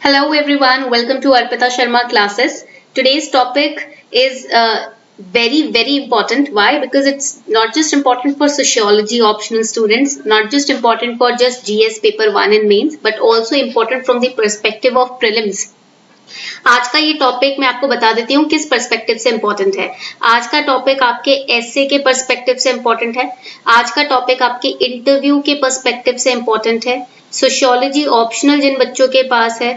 Hello everyone, welcome to Arpita Sharma classes. Today's topic is very important. Why? Because it's not just important for sociology optional students, not just important for just GS paper 1 and mains, but also important from the perspective of prelims. आज का ये topic मैं आपको बता देती हूँ किस perspective से इम्पोर्टेंट है। आज का टॉपिक आपके एसे के पर्सपेक्टिव से इम्पोर्टेंट है। आज का टॉपिक आपके इंटरव्यू के पर्सपेक्टिव से इम्पोर्टेंट है। सोशियोलॉजी ऑप्शनल जिन बच्चों के पास है,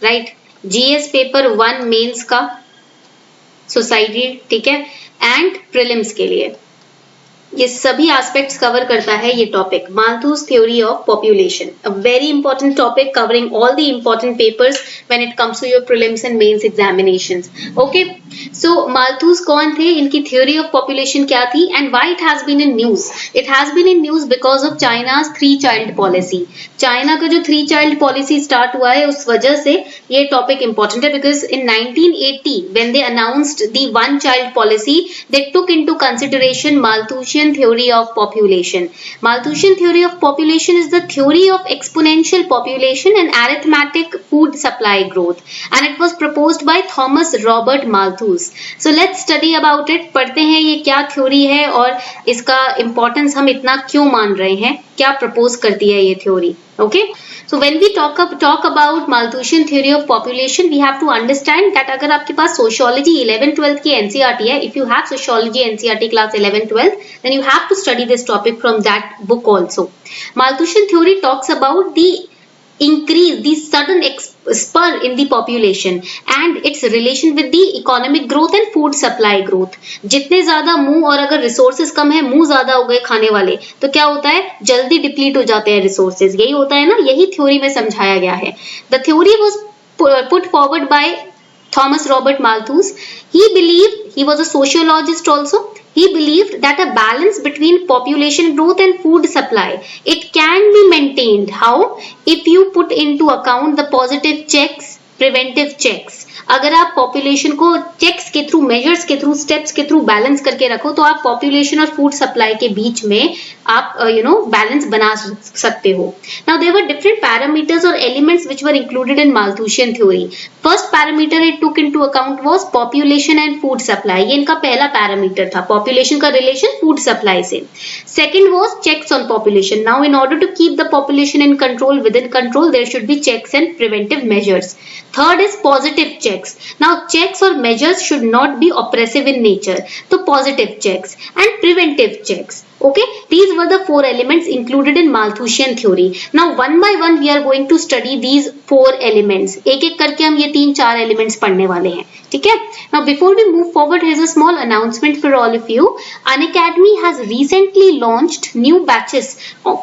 राइट, जीएस पेपर 1 मेंस का, सोसाइटी, ठीक है, एंड प्रीलिम्स के लिए ये सभी एस्पेक्ट्स कवर करता है ये topic, Malthus theory of population, a very important topic covering all the important papers when it comes to your prelims and mains examinations. Okay, so Malthus कौन थे, इनकी थ्योरी ऑफ पॉपुलेशन क्या थी, and why it has been in news? It has been in news because of China's 3 child policy. China का जो 3 child policy start हुआ है उस वजह से ये टॉपिक इंपॉर्टेंट है, because in 1980 when they announced the 1 child policy they took into consideration Malthusian theory of population. Malthusian theory of population is the theory of exponential population and arithmetic food supply growth, and it was proposed by Thomas Robert Malthus. So let's study about it. पढ़ते हैं ये क्या theory है और इसका importance हम इतना क्यों मान रहे हैं, क्या प्रपोज करती है ये theory. Okay, so when we talk about Malthusian theory of population, we have to understand that अगर आपके पास sociology 11-12 की NCERT है, if you have sociology NCERT class 11-12, then you have to study this topic from that book also. Malthusian theory talks about the increase, the sudden spur in the population and its relation with the economic growth and food supply growth. जितने ज्यादा मुंह, और अगर resources कम है, मुंह ज्यादा हो गए खाने वाले, तो क्या होता है, जल्दी डिप्लीट हो जाते हैं रिसोर्सेज। यही होता है ना, यही थ्योरी में समझाया गया है। The theory was put forward bye Thomas Robert Malthus. He was a sociologist also. He believed that a balance between population growth and food supply, it can be maintained. How? If you put into account the positive checks, preventive checks. अगर आप population को checks के through, measures के through, steps के through balance करके रखो, तो आप पॉपुलेशन और फूड सप्लाई के बीच में आप बैलेंस बना सकते हो। Now there were different parameters और elements which were included in Malthusian theory. First parameter it took into account was population and food supply. ये इनका पहला पैरामीटर था, पॉपुलेशन का रिलेशन फूड सप्लाई से। Second was checks on population. Now in order to keep the population in control, with in control, there should be checks and preventive measures. Third is positive checks. Now checks or measures should not be oppressive in nature. So positive checks and preventive checks. Okay, these were the 4 elements included in Malthusian theory. Now one by one we are going to study these 4 elements. एक एक करके हम ये 3-4 elements पढ़ने वाले हैं, ठीक है। Now before we move forward, here's a small announcement for all of you. Unacademy has recently launched new batches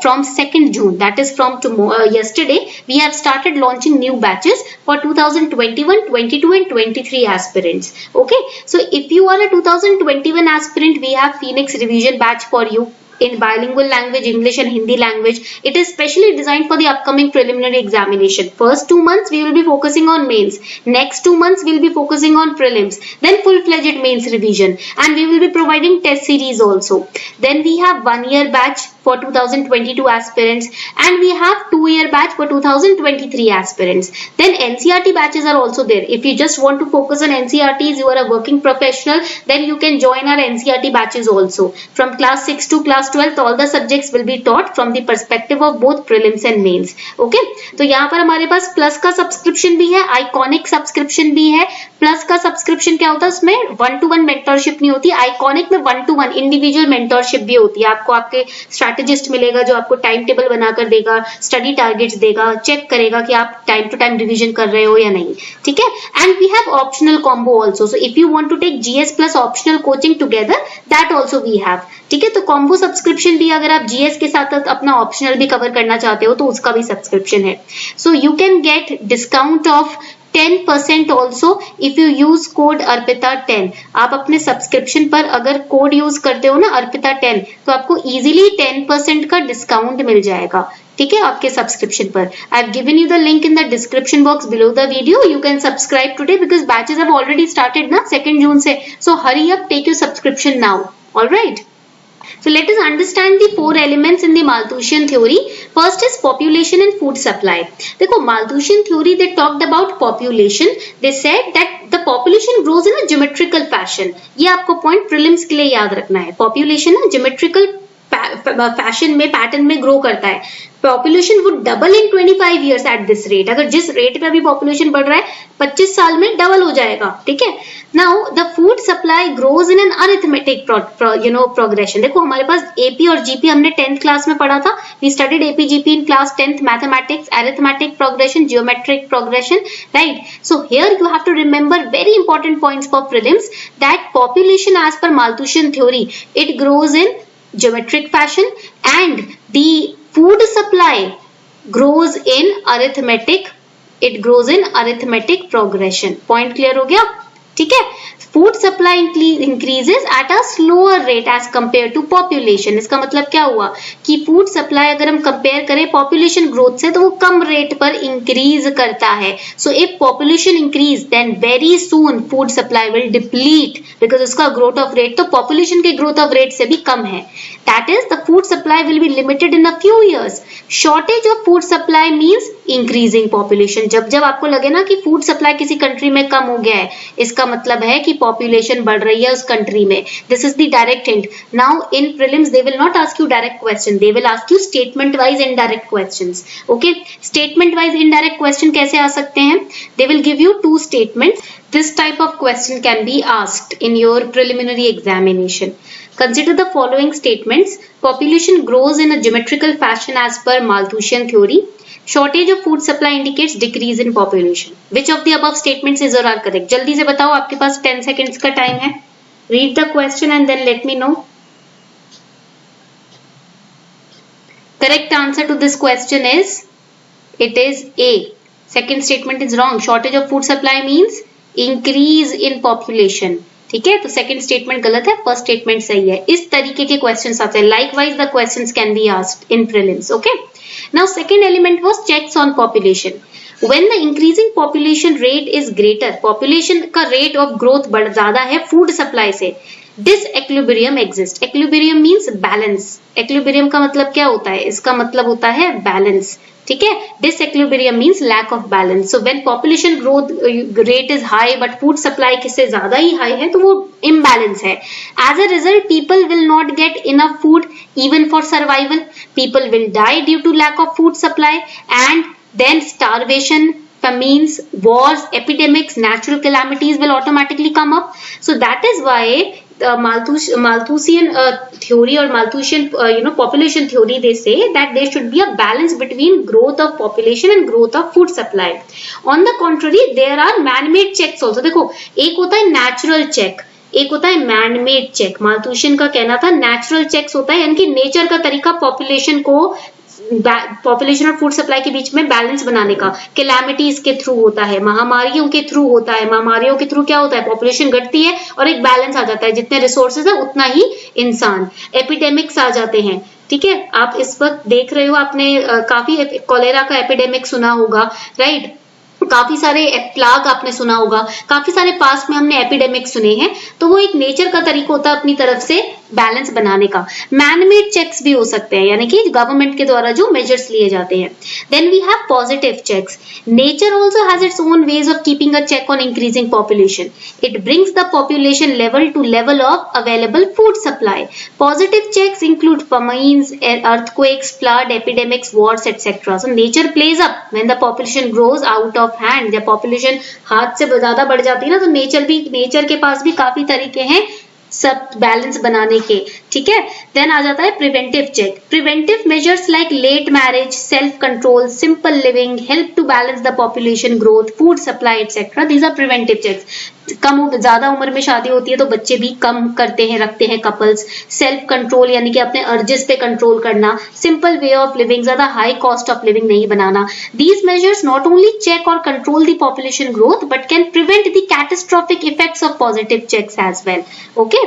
from 2nd June. That is from tomorrow. Yesterday we have started launching new batches for 2021, 22 and 23 aspirants. Okay, so if you are a 2021 aspirant, we have Phoenix revision batch for you in bilingual language, English and Hindi language. It is specially designed for the upcoming preliminary examination. First 2 months we will be focusing on mains. Next 2 months we will be focusing on prelims. Then full-fledged mains revision, and we will be providing test series also. Then we have 1-year batch for 2022 aspirants, and we have 2-year batch for 2023 aspirants. Then NCERT batches are also there. If you just want to focus on NCERTs, you are a working professional, then you can join our NCERT batches also. From class 6 to class 12th, all the subjects will be taught from the perspective of both prelims and mains. Okay, तो यहाँ पर हमारे पास plus का subscription भी है, iconic subscription भी है। Plus का सब्सक्रिप्शन क्या होता है, उसमें 1-to-1 मेंटरशिप नहीं होती, आइकॉनिक में 1-to-1 इंडिविजुअल मेंटरशिप भी होती है। आपको आपके स्ट्रैटेजिस्ट मिलेगा जो आपको टाइम टेबल बनाकर देगा, स्टडी टारगेट्स देगा, चेक करेगा कि आप टाइम टू टाइम रिवीजन कर रहे हो या नहीं, ठीक है। And we have optional combo also, so if you want to take GS plus optional coaching together, that also we have, ठीक है। तो कॉम्बो सब्सक्रिप्शन भी, अगर आप जीएस के साथ अपना ऑप्शनल भी कवर करना चाहते हो तो उसका भी सब्सक्रिप्शन है। So you can get discount of 10% also if you use code अर्पिता10। आप अपने सब्सक्रिप्शन पर अगर कोड यूज करते हो ना अर्पिता10, तो आपको इजीली 10% का डिस्काउंट मिल जाएगा, ठीक है, आपके सब्सक्रिप्शन पर। I have given you the link in the description box below the video. You can subscribe today because batches have already started ना 2nd June से। So hurry up, take your subscription now, alright. So let us understand the four elements in the Malthusian theory. First is population and food supply. देखो Malthusian theory they talked about population. They said that the population grows in a geometrical fashion. ये आपको point prelims के लिए याद रखना है. Population ना geometrical fashion में पैटर्न में ग्रो करता है. Population would double in 25 years at this rate. अगर जिस रेट पे अभी पॉपुलेशन बढ़ रहा है 25 साल में डबल हो जाएगा. ठीक है. Now the food supply grows in an arithmetic progression. देखो हमारे पास एपी और जीपी हमने 10th क्लास में पढ़ा था. We studied AP GP in class 10th. Mathematics, arithmetic progression, geometric progression, right. So here you have to remember very important points for prelims that population as per Malthusian theory it grows in geometric fashion and the food supply grows in arithmetic progression. Point clear हो गया? ठीक है. Food supply increases at a slower rate as compare to population. इसका मतलब क्या हुआ कि food supply अगर हम कंपेयर करें पॉपुलेशन ग्रोथ से तो वो कम रेट पर इंक्रीज करता है. So if population increase then very soon food supply will deplete because उसका ग्रोथ ऑफ रेट तो पॉपुलेशन के ग्रोथ ऑफ रेट से भी कम है. That is the food supply will be limited in a few years. Shortage of food supply means increasing population. जब आपको लगे ना कि फूड सप्लाई किसी कंट्री में कम हो गया है इसका मतलब है कि पॉपुलेशन बढ़ रही है उस कंट्री में. This is the direct hint. Now in prelims they will not ask you direct question, they will ask you statement wise indirect questions. Okay. Statement wise indirect question कैसे आ सकते हैं? They will give you two statements. This type of question can be asked in your preliminary examination. Consider the following statements. Population grows in a geometrical fashion as per Malthusian theory. Shortage of food supply indicates decrease in population. Which of the above statements is or are correct? जल्दी से बताओ, आपके पास 10 seconds का time है. Read the question and then let me know. Correct answer to this question is, it is A. Second statement is wrong. Shortage of food supply means increase in population. ठीक है. तो second statement गलत है, first statement सही है. इस तरीके के क्वेश्चंस आते हैं. Likewise the questions can be asked in prelims. Okay. Now second element was checks on population. When the increasing population rate is greater, population का rate of growth बढ़ ज्यादा है फूड सप्लाई से, disequilibrium exists. Equilibrium means balance. Equilibrium का मतलब क्या होता है? इसका मतलब होता है balance. ठीक है. disequilibrium means lack of balance. So when population growth rate is high but food supply किससे ज्यादा ही high है तो वो imbalance है. As a result, people will not get enough food even for survival. People will die due to lack of food supply and then starvation, famines, wars, epidemics, natural calamities will automatically come up. So that is why Malthusian theory or Malthusian population theory, they say that there should be a balance between growth of population and growth of food supply. On the contrary, there are man-made checks also. देखो, एक होता है natural check, एक होता है man-made check. Malthusian का कहना था नेचुरल चेक्स होता है यानी कि नेचर का तरीका पॉपुलेशन और फूड सप्लाई के बीच में बैलेंस बनाने का. कैलामिटीज के थ्रू होता है, महामारियों के थ्रू होता है. महामारियों के थ्रू क्या होता है? पॉपुलेशन घटती है और एक बैलेंस आ जाता है. जितने रिसोर्सेज है उतना ही इंसान. एपिडेमिक्स आ जाते हैं. ठीक है. आप इस वक्त देख रहे हो, आपने काफी कॉलेरा का एपिडेमिक सुना होगा, राइट. काफी सारे प्लाग आपने सुना होगा, काफी सारे पास्ट में हमने एपिडेमिक सुने हैं. तो वो एक नेचर का तरीका होता है अपनी तरफ से बैलेंस बनाने का. मैनमेड चेक्स भी हो सकते हैं यानी कि गवर्नमेंट के द्वारा जो मेजर्स लिए जाते हैं. Then we have positive checks. Nature also has its own ways of keeping a check on increasing population. It brings the population level to level of available food supply. Positive checks include famines, earthquakes, flood, epidemics, wars, etc. So nature plays up when the population grows out of hand. जब population हाथ से ज्यादा बढ़ जाती है ना तो nature के पास भी काफी तरीके हैं सब बैलेंस बनाने के. ठीक है. देन आ जाता है preventive check. Preventive measures like late marriage, self control, simple living help to balance the population growth, food supply etcetera. These are preventive checks. ज्यादा उम्र में शादी होती है तो बच्चे भी कम करते हैं, रखते हैं कपल्स. सेल्फ कंट्रोल यानी कि अपने अर्जेस पे कंट्रोल करना. सिंपल वे ऑफ लिविंग, ज्यादा हाई कॉस्ट ऑफ लिविंग नहीं बनाना. These measures not only check और control the population growth but can prevent the catastrophic effects of positive checks as well. Okay.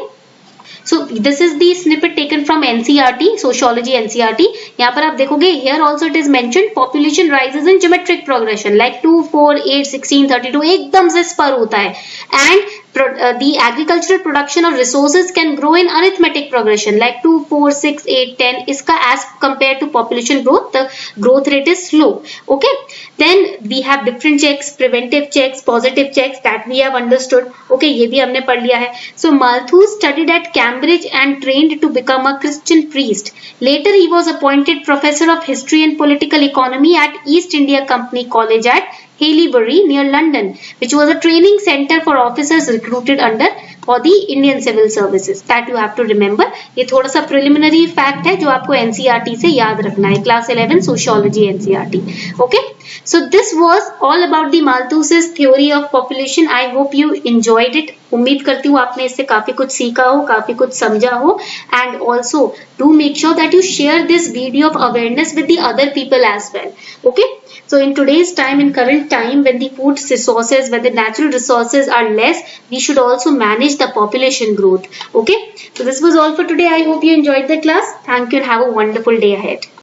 So this is the snippet taken from NCERT, Sociology NCERT. यहाँ पर आप देखोगे here also it is mentioned population rises in geometric progression like 2, 4, 8, 16, 32 एकदम से spur होता है and the agricultural production of resources can grow in arithmetic progression like 2, 4, 6, 8, 10. Iska as compared to population growth, the growth rate is slow. Okay. Then we have different checks, preventive checks, positive checks, that we have understood. Okay, ये भी हमने पढ़ लिया है. So Malthus studied at Cambridge and trained to become a Christian priest. Later he was appointed professor of history and political economy at East India Company College at Haileybury near London, which was a training center for officers recruited under for the Indian Civil Services. That you have to remember. ये थोड़ा सा preliminary fact है जो आपको NCERT से याद रखना है. Class 11 Sociology NCERT. Okay. So this was all about the Malthus's theory of population. I hope you enjoyed it. उम्मीद करती हूँ आपने इससे काफी कुछ सीखा हो, काफी कुछ समझा हो. And also do make sure that you share this video of awareness with the other people as well. Okay. So in today's time, in current time, when the food resources, when the natural resources are less, we should also manage the population growth. Okay. So this was all for today. I hope you enjoyed the class. Thank you and have a wonderful day ahead.